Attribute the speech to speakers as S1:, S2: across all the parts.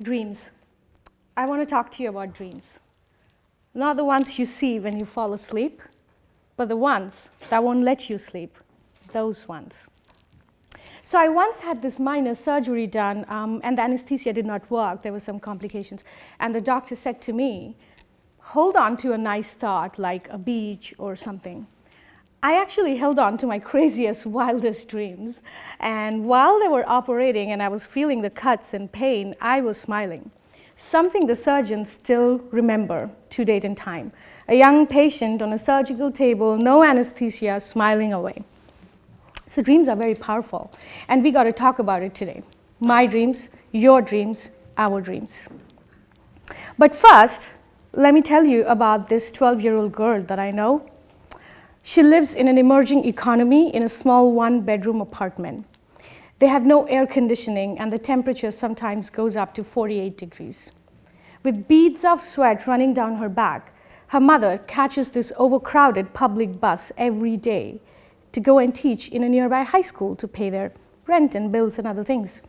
S1: Dreams. I want to talk to you about dreams. Not the ones you see when you fall asleep, but the ones that won't let you sleep, those ones. So I once had this minor surgery done, and the anesthesia did not work. There were some complications. And the doctor said to me, hold on to a nice thought like a beach or something. I actually held on to my craziest, wildest dreams. And while they were operating and I was feeling the cuts and pain, I was smiling. Something the surgeons still remember to date in time. A young patient on a surgical table, no anesthesia, smiling away. So dreams are very powerful, and we got to talk about it today. My dreams, your dreams, our dreams. But first, let me tell you about this 12-year-old girl that I know. She lives in an emerging economy in a small one-bedroom apartment. They have no air conditioning, and the temperature sometimes goes up to 48 degrees. With beads of sweat running down her back, her mother catches this overcrowded public bus every day to go and teach in a nearby high school to pay their rent and bills and other things.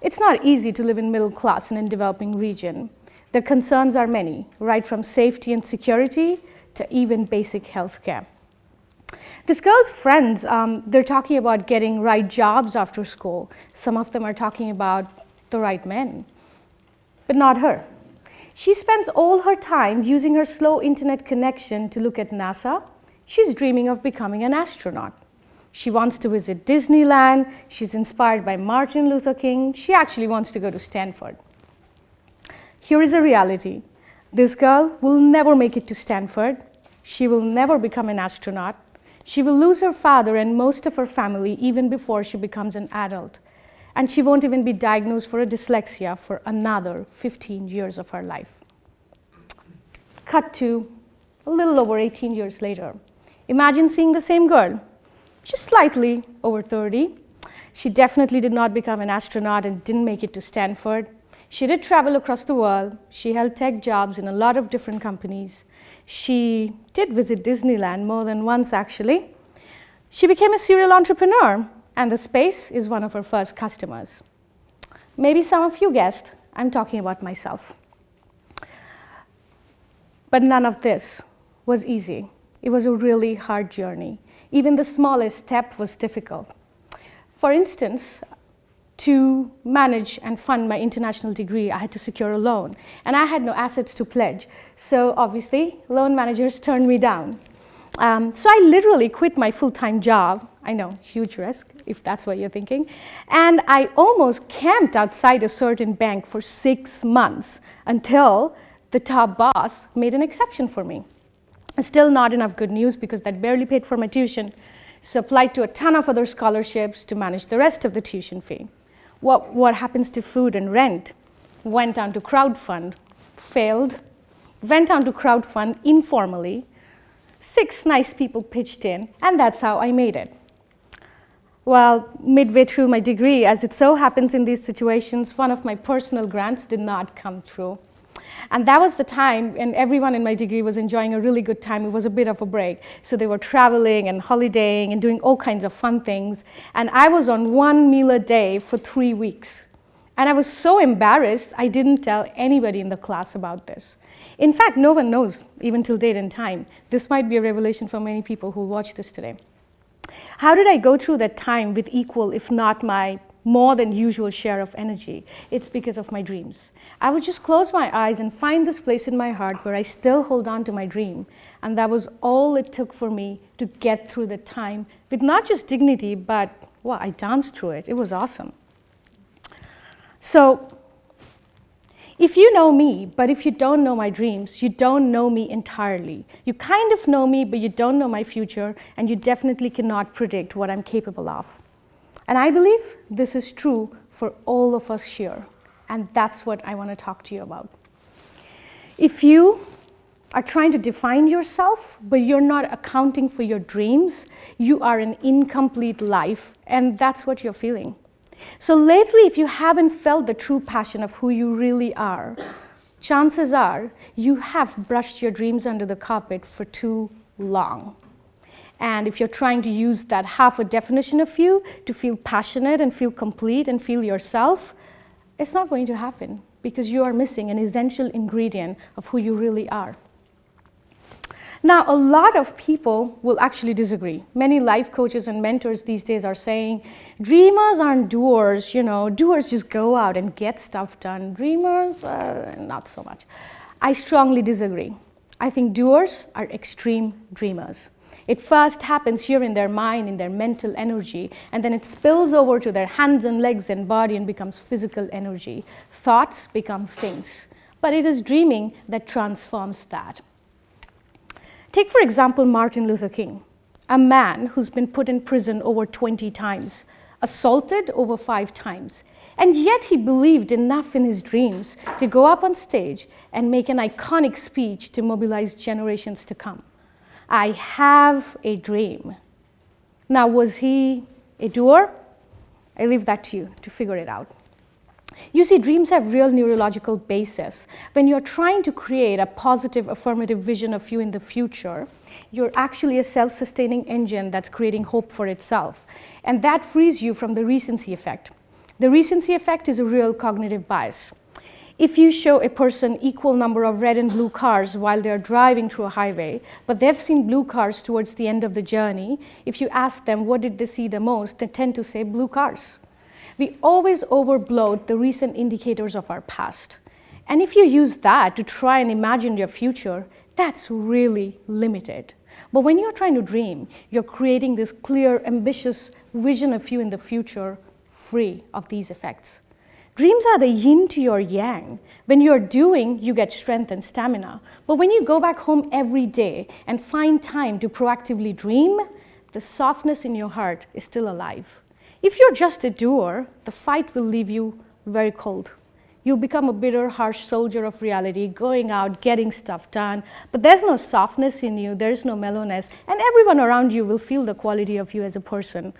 S1: It's not easy to live in middle class in a developing region. Their concerns are many, right from safety and security to even basic health care. This girl's friends, they're talking about getting right jobs after school. Some of them are talking about the right men, but not her. She spends all her time using her slow internet connection to look at NASA. She's dreaming of becoming an astronaut. She wants to visit Disneyland. She's inspired by Martin Luther King. She actually wants to go to Stanford. Here is a reality. This girl will never make it to Stanford. She will never become an astronaut. She will lose her father and most of her family even before she becomes an adult. And she won't even be diagnosed for a dyslexia for another 15 years of her life. Cut to a little over 18 years later. Imagine seeing the same girl, just slightly over 30. She definitely did not become an astronaut and didn't make it to Stanford. She did travel across the world. She held tech jobs in a lot of different companies. She did visit Disneyland more than once, actually. She became a serial entrepreneur, and the space is one of her first customers. Maybe some of you guessed, I'm talking about myself. But none of this was easy. It was a really hard journey. Even the smallest step was difficult. For instance, to manage and fund my international degree, I had to secure a loan, and I had no assets to pledge. So obviously, loan managers turned me down. So I literally quit my full-time job. I know, huge risk, if that's what you're thinking. And I almost camped outside a certain bank for 6 months until the top boss made an exception for me. Still not enough good news because that barely paid for my tuition. So applied to a ton of other scholarships to manage the rest of the tuition fee. What happens to food and rent? Went on to crowdfund, failed. Went on to crowdfund informally. 6 nice people pitched in, and that's how I made it. Well, midway through my degree, as it so happens in these situations, one of my personal grants did not come through. And that was the time, and everyone in my degree was enjoying a really good time. It was a bit of a break. So they were traveling and holidaying and doing all kinds of fun things. And I was on 1 meal a day for 3 weeks. And I was so embarrassed, I didn't tell anybody in the class about this. In fact, no one knows, even till date and time. This might be a revelation for many people who watch this today. How did I go through that time with equal, if not my more than usual share of energy? It's because of my dreams. I would just close my eyes and find this place in my heart where I still hold on to my dream. And that was all it took for me to get through the time with not just dignity, but, well, I danced through it. It was awesome. So, if you know me, but if you don't know my dreams, you don't know me entirely. You kind of know me, but you don't know my future, and you definitely cannot predict what I'm capable of. And I believe this is true for all of us here. And that's what I want to talk to you about. If you are trying to define yourself, but you're not accounting for your dreams, you are an incomplete life, and that's what you're feeling. So lately, if you haven't felt the true passion of who you really are, chances are you have brushed your dreams under the carpet for too long. And if you're trying to use that half a definition of you to feel passionate and feel complete and feel yourself, it's not going to happen because you are missing an essential ingredient of who you really are. Now, a lot of people will actually disagree. Many life coaches and mentors these days are saying, dreamers aren't doers, doers just go out and get stuff done. Dreamers, not so much. I strongly disagree. I think doers are extreme dreamers. It first happens here in their mind, in their mental energy, and then it spills over to their hands and legs and body and becomes physical energy. Thoughts become things. But it is dreaming that transforms that. Take, for example, Martin Luther King, a man who's been put in prison over 20 times, assaulted over 5 times, and yet he believed enough in his dreams to go up on stage and make an iconic speech to mobilize generations to come. I have a dream. Now, was he a doer? I leave that to you to figure it out. You see, dreams have real neurological basis. When you're trying to create a positive, affirmative vision of you in the future, you're actually a self-sustaining engine that's creating hope for itself. And that frees you from the recency effect. The recency effect is a real cognitive bias. If you show a person equal number of red and blue cars while they're driving through a highway, but they've seen blue cars towards the end of the journey, if you ask them what did they see the most, they tend to say blue cars. We always overbloat the recent indicators of our past. And if you use that to try and imagine your future, that's really limited. But when you're trying to dream, you're creating this clear, ambitious vision of you in the future, free of these effects. Dreams are the yin to your yang. When you're doing, you get strength and stamina. But when you go back home every day and find time to proactively dream, the softness in your heart is still alive. If you're just a doer, the fight will leave you very cold. You'll become a bitter, harsh soldier of reality, going out, getting stuff done, but there's no softness in you, there's no mellowness, and everyone around you will feel the quality of you as a person,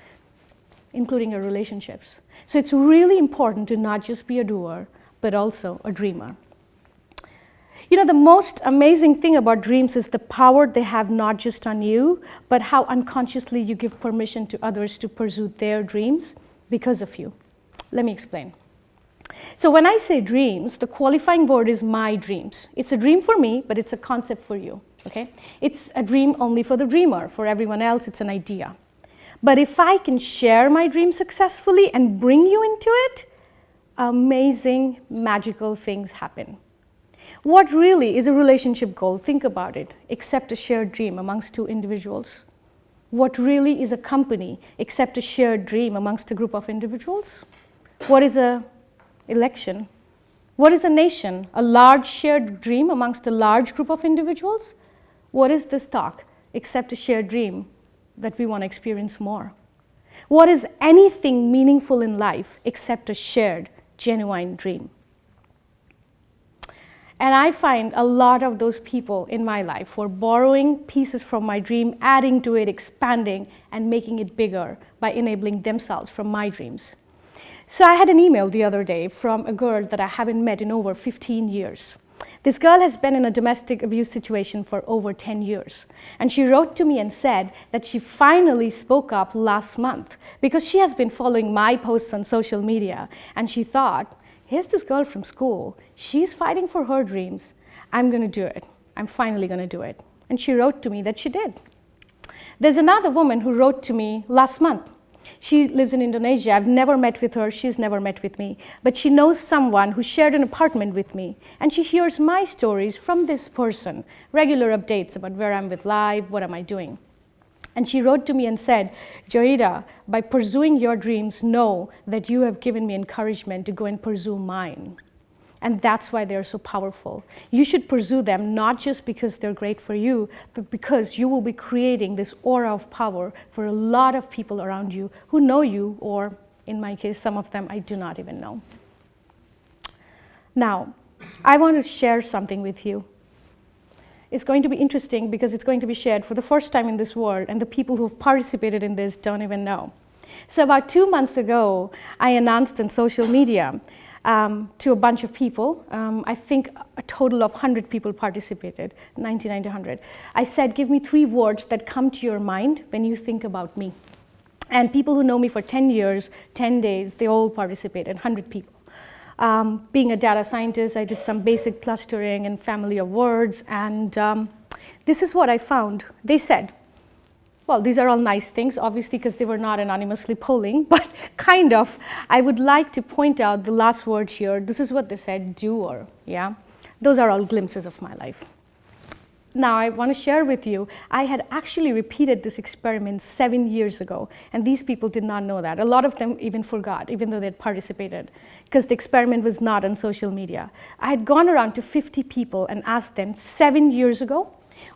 S1: including your relationships. So it's really important to not just be a doer, but also a dreamer. The most amazing thing about dreams is the power they have not just on you, but how unconsciously you give permission to others to pursue their dreams because of you. Let me explain. So when I say dreams, the qualifying word is my dreams. It's a dream for me, but it's a concept for you, okay? It's a dream only for the dreamer. For everyone else, it's an idea. But if I can share my dream successfully and bring you into it, amazing, magical things happen. What really is a relationship goal? Think about it, except a shared dream amongst 2 individuals. What really is a company except a shared dream amongst a group of individuals? What is an election? What is a nation? A large shared dream amongst a large group of individuals? What is this talk except a shared dream that we want to experience more? What is anything meaningful in life except a shared, genuine dream? And I find a lot of those people in my life who are borrowing pieces from my dream, adding to it, expanding, and making it bigger by enabling themselves from my dreams. So I had an email the other day from a girl that I haven't met in over 15 years. This girl has been in a domestic abuse situation for over 10 years. And she wrote to me and said that she finally spoke up last month because she has been following my posts on social media. And she thought, here's this girl from school. She's fighting for her dreams. I'm going to do it. I'm finally going to do it. And she wrote to me that she did. There's another woman who wrote to me last month. She lives in Indonesia. I've never met with her. She's never met with me. But she knows someone who shared an apartment with me. And she hears my stories from this person, regular updates about where I'm with life, what am I doing. And she wrote to me and said, Joyeeta, by pursuing your dreams, know that you have given me encouragement to go and pursue mine. And that's why they're so powerful. You should pursue them not just because they're great for you, but because you will be creating this aura of power for a lot of people around you who know you, or in my case, some of them I do not even know. Now, I want to share something with you. It's going to be interesting because it's going to be shared for the first time in this world, and the people who have participated in this don't even know. So about 2 months ago, I announced on social media to a bunch of people. I think a total of 100 people participated, 99 to 100. I said, give me 3 words that come to your mind when you think about me. And people who know me for 10 years, 10 days, they all participated, 100 people. Being a data scientist, I did some basic clustering and family of words, and this is what I found. They said, well, these are all nice things, obviously, because they were not anonymously polling, but kind of. I would like to point out the last word here. This is what they said, doer, yeah? Those are all glimpses of my life. Now, I want to share with you, I had actually repeated this experiment 7 years ago, and these people did not know that. A lot of them even forgot, even though they had participated, because the experiment was not on social media. I had gone around to 50 people and asked them 7 years ago,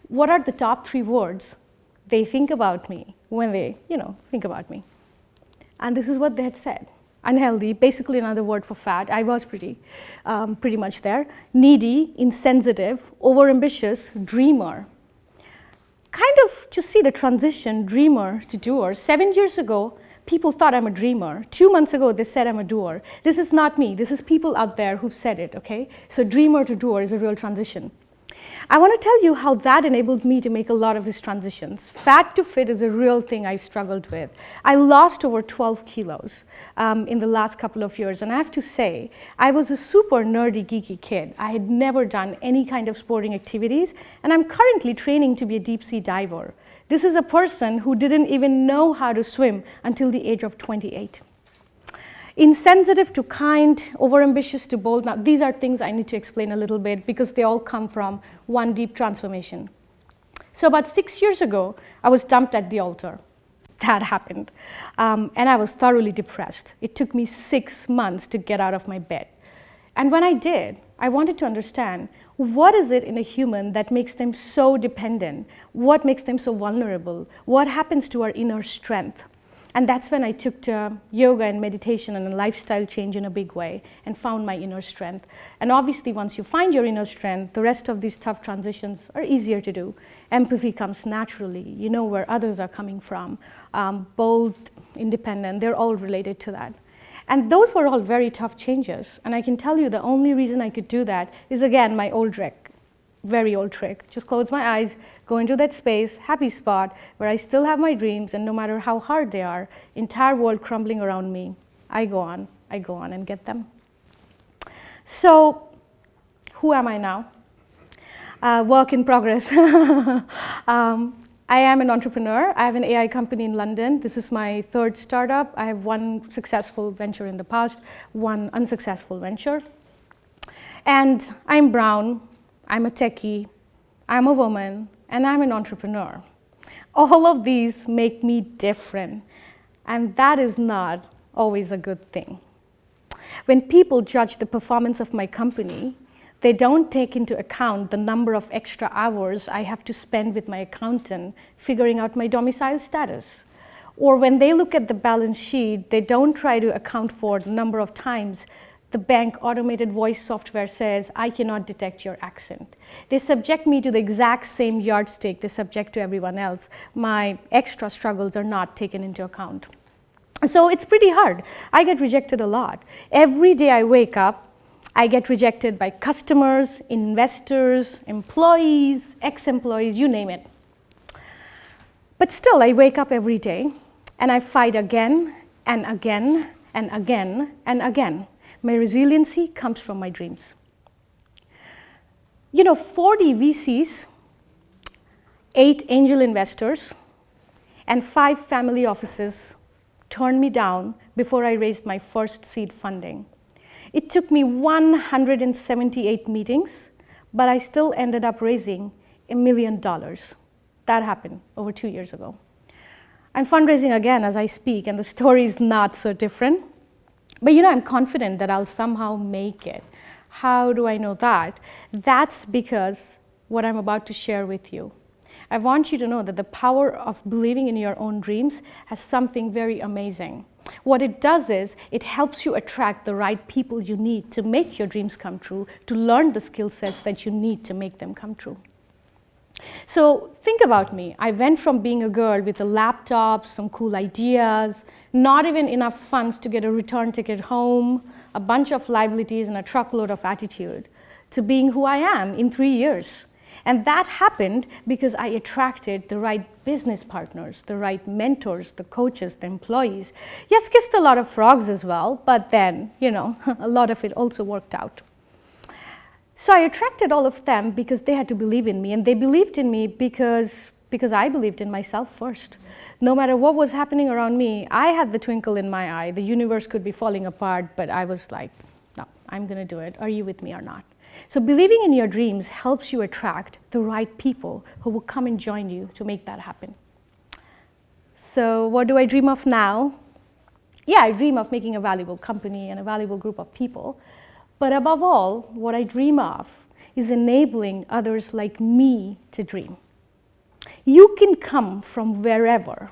S1: what are the top 3 words they think about me when they, think about me? And this is what they had said. Unhealthy, basically another word for fat. I was pretty much there. Needy, insensitive, overambitious, dreamer. Kind of just see the transition, dreamer to doer. 7 years ago, people thought I'm a dreamer. 2 months ago, they said I'm a doer. This is not me. This is people out there who've said it, okay? So dreamer to doer is a real transition. I want to tell you how that enabled me to make a lot of these transitions. Fat to fit is a real thing I struggled with. I lost over 12 kilos in the last couple of years, and I have to say, I was a super nerdy, geeky kid. I had never done any kind of sporting activities, and I'm currently training to be a deep sea diver. This is a person who didn't even know how to swim until the age of 28. Insensitive to kind, overambitious to bold. Now, these are things I need to explain a little bit because they all come from one deep transformation. So about 6 years ago, I was dumped at the altar. That happened. And I was thoroughly depressed. It took me 6 months to get out of my bed. And when I did, I wanted to understand, what is it in a human that makes them so dependent? What makes them so vulnerable? What happens to our inner strength? And that's when I took to yoga and meditation and a lifestyle change in a big way and found my inner strength. And obviously, once you find your inner strength, the rest of these tough transitions are easier to do. Empathy comes naturally. You know where others are coming from. Bold, independent, they're all related to that. And those were all very tough changes. And I can tell you the only reason I could do that is, again, my old trick, very old trick. Just close my eyes, go into that space, happy spot, where I still have my dreams, and no matter how hard they are, entire world crumbling around me, I go on and get them. So, who am I now? Work in progress. I am an entrepreneur. I have an AI company in London. This is my 3rd startup. I have 1 successful venture in the past, 1 unsuccessful venture. And I'm brown, I'm a techie, I'm a woman, and I'm an entrepreneur. All of these make me different, and that is not always a good thing. When people judge the performance of my company, they don't take into account the number of extra hours I have to spend with my accountant figuring out my domicile status. Or when they look at the balance sheet, they don't try to account for the number of times the bank automated voice software says, I cannot detect your accent. They subject me to the exact same yardstick they subject to everyone else. My extra struggles are not taken into account. So it's pretty hard. I get rejected a lot. Every day I wake up, I get rejected by customers, investors, employees, ex-employees, you name it. But still, I wake up every day and I fight again and again and again and again. My resiliency comes from my dreams. 40 VCs, 8 angel investors, and 5 family offices turned me down before I raised my first seed funding. It took me 178 meetings, but I still ended up raising $1 million. That happened over 2 years ago. I'm fundraising again as I speak, and the story is not so different. But I'm confident that I'll somehow make it. How do I know that? That's because what I'm about to share with you. I want you to know that the power of believing in your own dreams has something very amazing. What it does is, it helps you attract the right people you need to make your dreams come true, to learn the skill sets that you need to make them come true. So think about me. I went from being a girl with a laptop, some cool ideas, not even enough funds to get a return ticket home, a bunch of liabilities and a truckload of attitude, to being who I am in 3 years. And that happened because I attracted the right business partners, the right mentors, the coaches, the employees. Yes, kissed a lot of frogs as well, but then, a lot of it also worked out. So I attracted all of them because they had to believe in me, and they believed in me because I believed in myself first. No matter what was happening around me, I had the twinkle in my eye. The universe could be falling apart, but I was like, no, I'm going to do it. Are you with me or not? So believing in your dreams helps you attract the right people who will come and join you to make that happen. So what do I dream of now? Yeah, I dream of making a valuable company and a valuable group of people. But above all, what I dream of is enabling others like me to dream. You can come from wherever,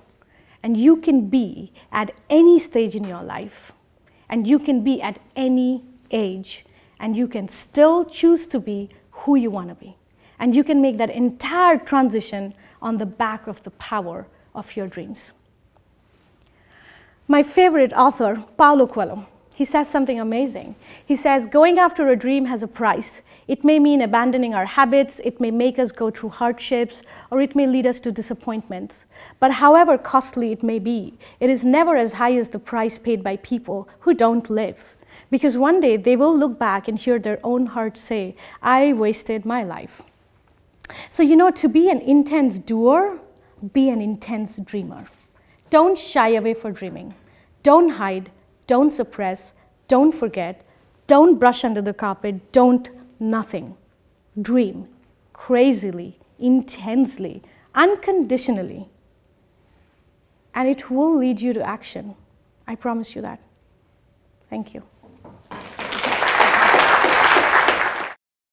S1: and you can be at any stage in your life, and you can be at any age, and you can still choose to be who you want to be. And you can make that entire transition on the back of the power of your dreams. My favorite author, Paulo Coelho, he says something amazing. He says, going after a dream has a price. It may mean abandoning our habits, it may make us go through hardships, or it may lead us to disappointments. But however costly it may be, it is never as high as the price paid by people who don't live. Because one day they will look back and hear their own heart say, I wasted my life. So to be an intense doer, be an intense dreamer. Don't shy away from dreaming. Don't hide. Don't suppress, don't forget, don't brush under the carpet, don't nothing. Dream crazily, intensely, unconditionally, and it will lead you to action. I promise you that. Thank you.